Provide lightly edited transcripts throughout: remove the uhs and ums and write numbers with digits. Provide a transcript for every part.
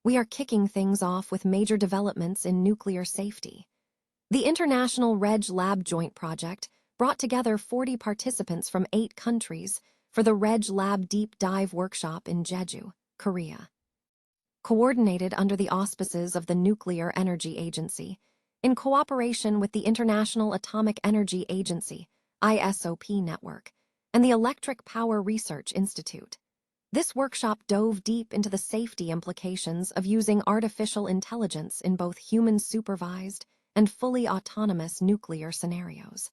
we are kicking things off with major developments in nuclear safety. The International RegLab Joint Project brought together 40 participants from 8 countries for the RegLab Deep Dive Workshop in Jeju, Korea. Coordinated under the auspices of the Nuclear Energy Agency, in cooperation with the International Atomic Energy Agency, ISOP network, and the Electric Power Research Institute. This workshop dove deep into the safety implications of using artificial intelligence in both human-supervised and fully autonomous nuclear scenarios.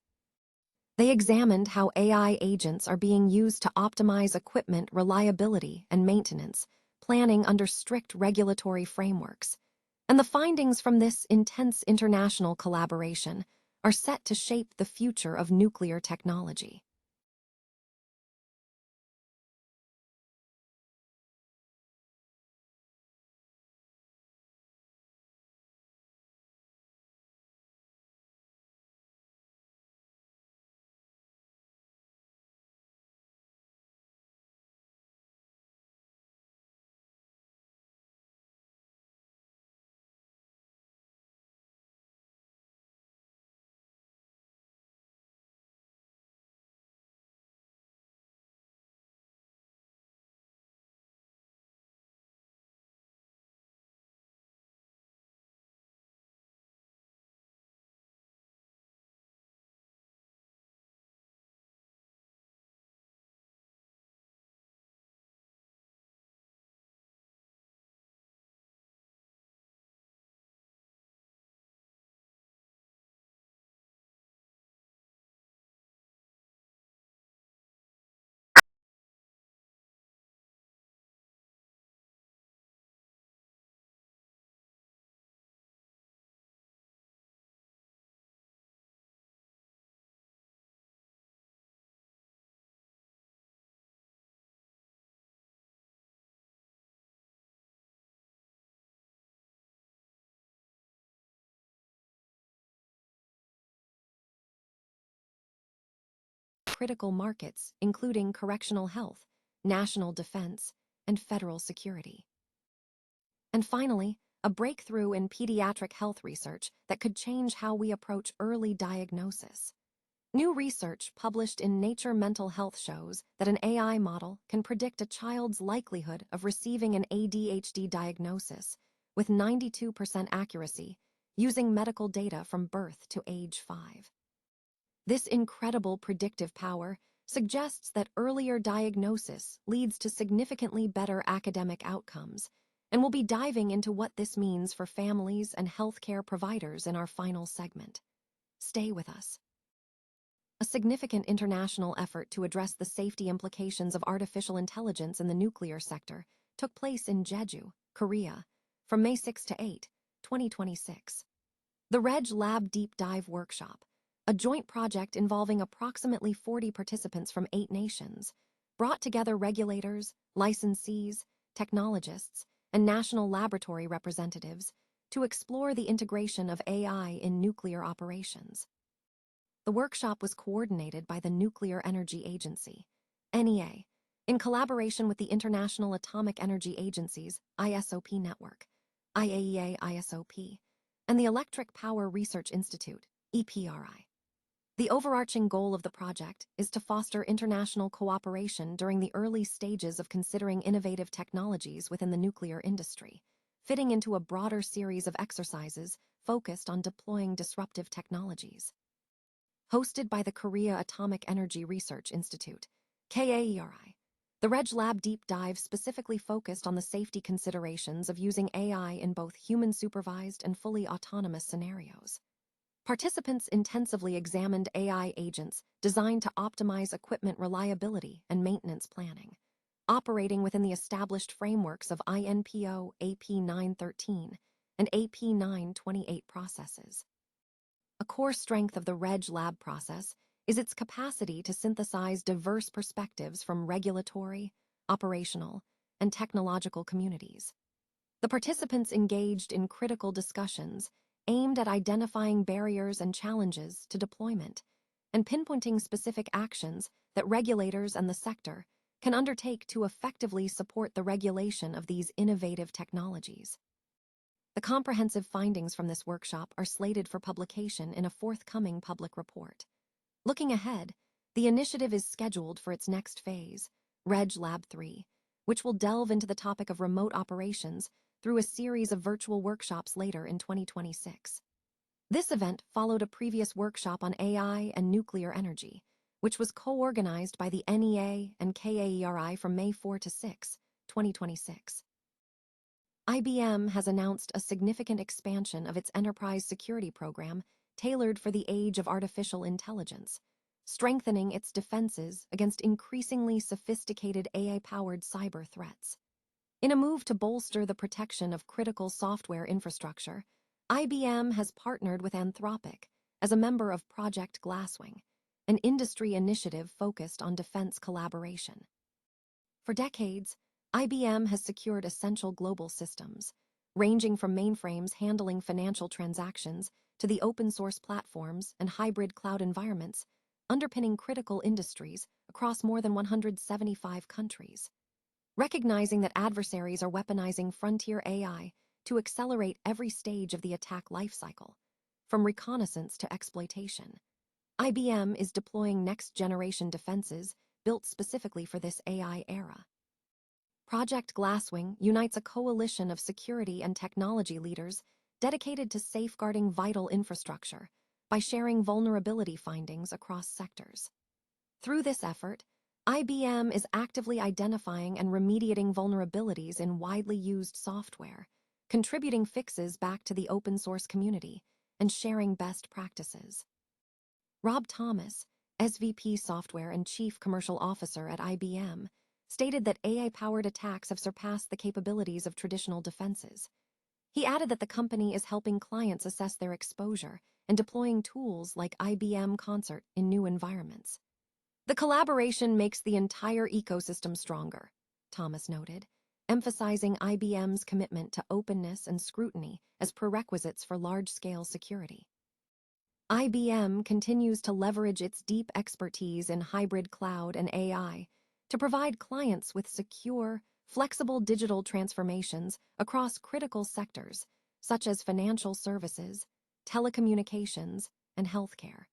They examined how AI agents are being used to optimize equipment reliability and maintenance, planning under strict regulatory frameworks. And the findings from this intense international collaboration are set to shape the future of nuclear technology. Critical markets, including correctional health, national defense, and federal security. And finally, a breakthrough in pediatric health research that could change how we approach early diagnosis. New research published in Nature Mental Health shows that an AI model can predict a child's likelihood of receiving an ADHD diagnosis with 92% accuracy using medical data from birth to age 5. This incredible predictive power suggests that earlier diagnosis leads to significantly better academic outcomes, and we'll be diving into what this means for families and healthcare providers in our final segment. Stay with us. A significant international effort to address the safety implications of artificial intelligence in the nuclear sector took place in Jeju, Korea, from May 6 to 8, 2026. The RegLab Deep Dive Workshop, a joint project involving approximately 40 participants from 8 nations, brought together regulators, licensees, technologists, and national laboratory representatives to explore the integration of AI in nuclear operations. The workshop was coordinated by the Nuclear Energy Agency, NEA, in collaboration with the International Atomic Energy Agency's ISOP network, IAEA-ISOP, and the Electric Power Research Institute, EPRI. The overarching goal of the project is to foster international cooperation during the early stages of considering innovative technologies within the nuclear industry, fitting into a broader series of exercises focused on deploying disruptive technologies. Hosted by the Korea Atomic Energy Research Institute, KAERI, the RegLab Deep Dive specifically focused on the safety considerations of using AI in both human-supervised and fully autonomous scenarios. Participants intensively examined AI agents designed to optimize equipment reliability and maintenance planning, operating within the established frameworks of INPO AP913 and AP928 processes. A core strength of the RegLab process is its capacity to synthesize diverse perspectives from regulatory, operational, and technological communities. The participants engaged in critical discussions aimed at identifying barriers and challenges to deployment and pinpointing specific actions that regulators and the sector can undertake to effectively support the regulation of these innovative technologies. The comprehensive findings from this workshop are slated for publication in a forthcoming public report. Looking ahead, the initiative is scheduled for its next phase, RegLab 3, which will delve into the topic of remote operations through a series of virtual workshops later in 2026. This event followed a previous workshop on AI and nuclear energy, which was co-organized by the NEA and KAERI from May 4 to 6, 2026. IBM has announced a significant expansion of its enterprise security program tailored for the age of artificial intelligence, strengthening its defenses against increasingly sophisticated AI-powered cyber threats. In a move to bolster the protection of critical software infrastructure, IBM has partnered with Anthropic as a member of Project Glasswing, an industry initiative focused on defense collaboration. For decades, IBM has secured essential global systems, ranging from mainframes handling financial transactions to the open-source platforms and hybrid cloud environments, underpinning critical industries across more than 175 countries. Recognizing that adversaries are weaponizing frontier AI to accelerate every stage of the attack lifecycle, from reconnaissance to exploitation, IBM is deploying next-generation defenses built specifically for this AI era. Project Glasswing unites a coalition of security and technology leaders dedicated to safeguarding vital infrastructure by sharing vulnerability findings across sectors. Through this effort, IBM is actively identifying and remediating vulnerabilities in widely used software, contributing fixes back to the open-source community, and sharing best practices. Rob Thomas, SVP Software and Chief Commercial Officer at IBM, stated that AI-powered attacks have surpassed the capabilities of traditional defenses. He added that the company is helping clients assess their exposure and deploying tools like IBM Concert in new environments. The collaboration makes the entire ecosystem stronger, Thomas noted, emphasizing IBM's commitment to openness and scrutiny as prerequisites for large-scale security. IBM continues to leverage its deep expertise in hybrid cloud and AI to provide clients with secure, flexible digital transformations across critical sectors such as financial services, telecommunications, and healthcare.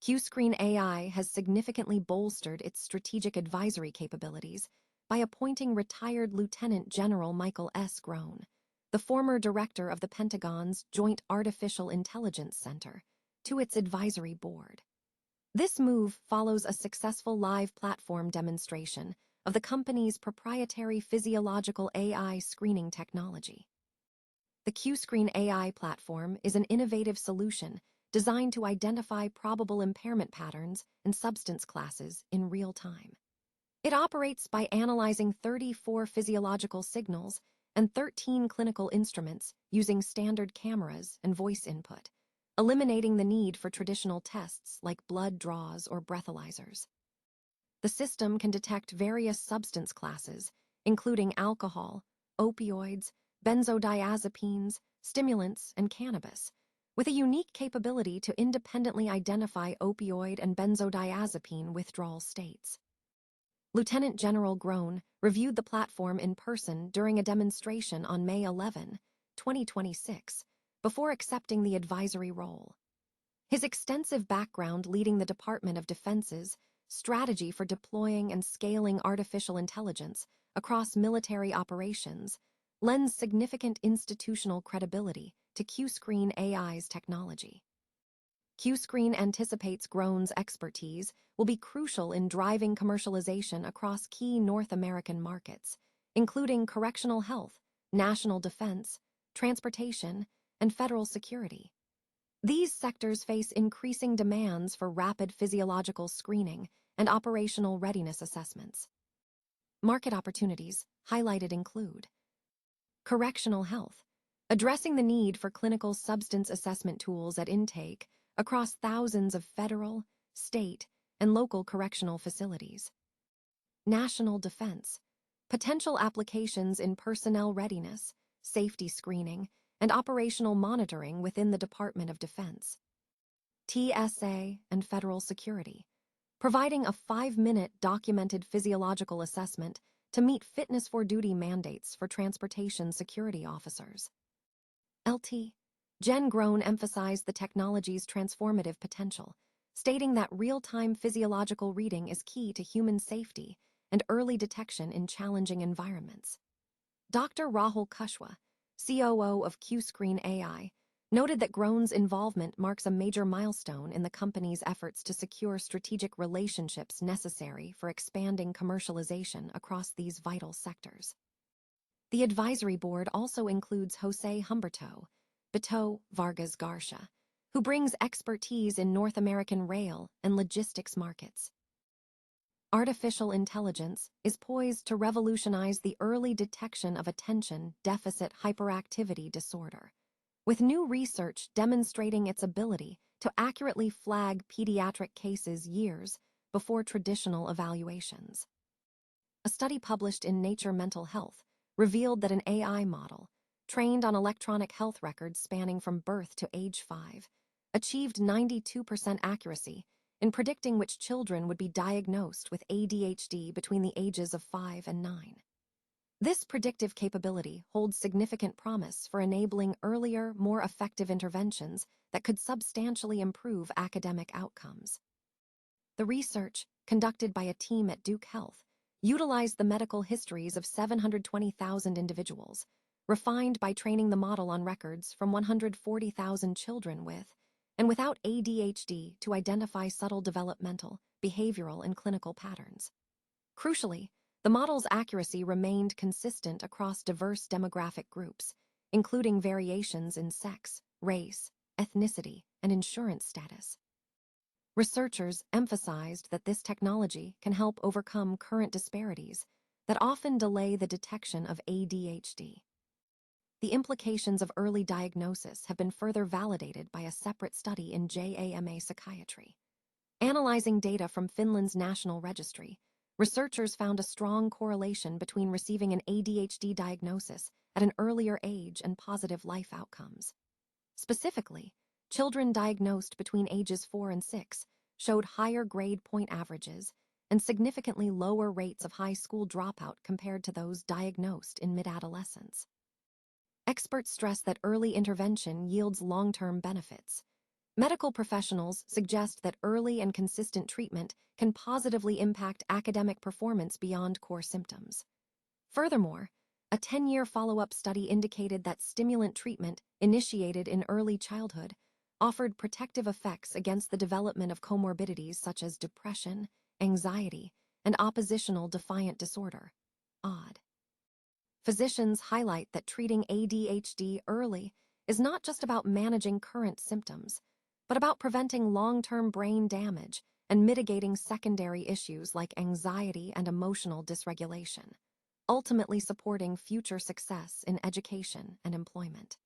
QScreen AI has significantly bolstered its strategic advisory capabilities by appointing retired Lieutenant General Michael S. Groan, the former director of the Pentagon's Joint Artificial Intelligence Center, to its advisory board. This move follows a successful live platform demonstration of the company's proprietary physiological AI screening technology. The QScreen AI platform is an innovative solution designed to identify probable impairment patterns and substance classes in real time. It operates by analyzing 34 physiological signals and 13 clinical instruments using standard cameras and voice input, eliminating the need for traditional tests like blood draws or breathalyzers. The system can detect various substance classes, including alcohol, opioids, benzodiazepines, stimulants, and cannabis, with a unique capability to independently identify opioid and benzodiazepine withdrawal states. Lieutenant General Groan reviewed the platform in person during a demonstration on May 11, 2026, before accepting the advisory role. His extensive background leading the Department of Defense's strategy for deploying and scaling artificial intelligence across military operations lends significant institutional credibility to QScreen AI's technology. QScreen anticipates Groan's expertise will be crucial in driving commercialization across key North American markets, including correctional health, national defense, transportation, and federal security. These sectors face increasing demands for rapid physiological screening and operational readiness assessments. Market opportunities highlighted include correctional health, addressing the need for clinical substance assessment tools at intake across thousands of federal, state, and local correctional facilities. National defense, potential applications in personnel readiness, safety screening, and operational monitoring within the Department of Defense. TSA and federal security, providing a 5-minute documented physiological assessment to meet fitness for duty mandates for transportation security officers. LT. Jen Groen emphasized the technology's transformative potential, stating that real-time physiological reading is key to human safety and early detection in challenging environments. Dr. Rahul Kushwaha, COO of QScreen AI, noted that Groen's involvement marks a major milestone in the company's efforts to secure strategic relationships necessary for expanding commercialization across these vital sectors. The advisory board also includes Jose Humberto, Beto Vargas Garcia, who brings expertise in North American rail and logistics markets. Artificial intelligence is poised to revolutionize the early detection of attention deficit hyperactivity disorder, with new research demonstrating its ability to accurately flag pediatric cases years before traditional evaluations. A study published in Nature Mental Health revealed that an AI model, trained on electronic health records spanning from birth to age 5, achieved 92% accuracy in predicting which children would be diagnosed with ADHD between the ages of 5 and 9. This predictive capability holds significant promise for enabling earlier, more effective interventions that could substantially improve academic outcomes. The research, conducted by a team at Duke Health, utilized the medical histories of 720,000 individuals, refined by training the model on records from 140,000 children with and without ADHD to identify subtle developmental, behavioral, and clinical patterns. Crucially, the model's accuracy remained consistent across diverse demographic groups, including variations in sex, race, ethnicity, and insurance status. Researchers emphasized that this technology can help overcome current disparities that often delay the detection of ADHD. The implications of early diagnosis have been further validated by a separate study in JAMA Psychiatry. Analyzing data from Finland's National Registry, researchers found a strong correlation between receiving an ADHD diagnosis at an earlier age and positive life outcomes. Specifically, children diagnosed between ages 4 and 6 showed higher grade point averages and significantly lower rates of high school dropout compared to those diagnosed in mid-adolescence. Experts stress that early intervention yields long-term benefits. Medical professionals suggest that early and consistent treatment can positively impact academic performance beyond core symptoms. Furthermore, a 10-year follow-up study indicated that stimulant treatment initiated in early childhood offered protective effects against the development of comorbidities such as depression, anxiety, and oppositional defiant disorder, ODD. Physicians highlight that treating ADHD early is not just about managing current symptoms, but about preventing long-term brain damage and mitigating secondary issues like anxiety and emotional dysregulation, ultimately supporting future success in education and employment.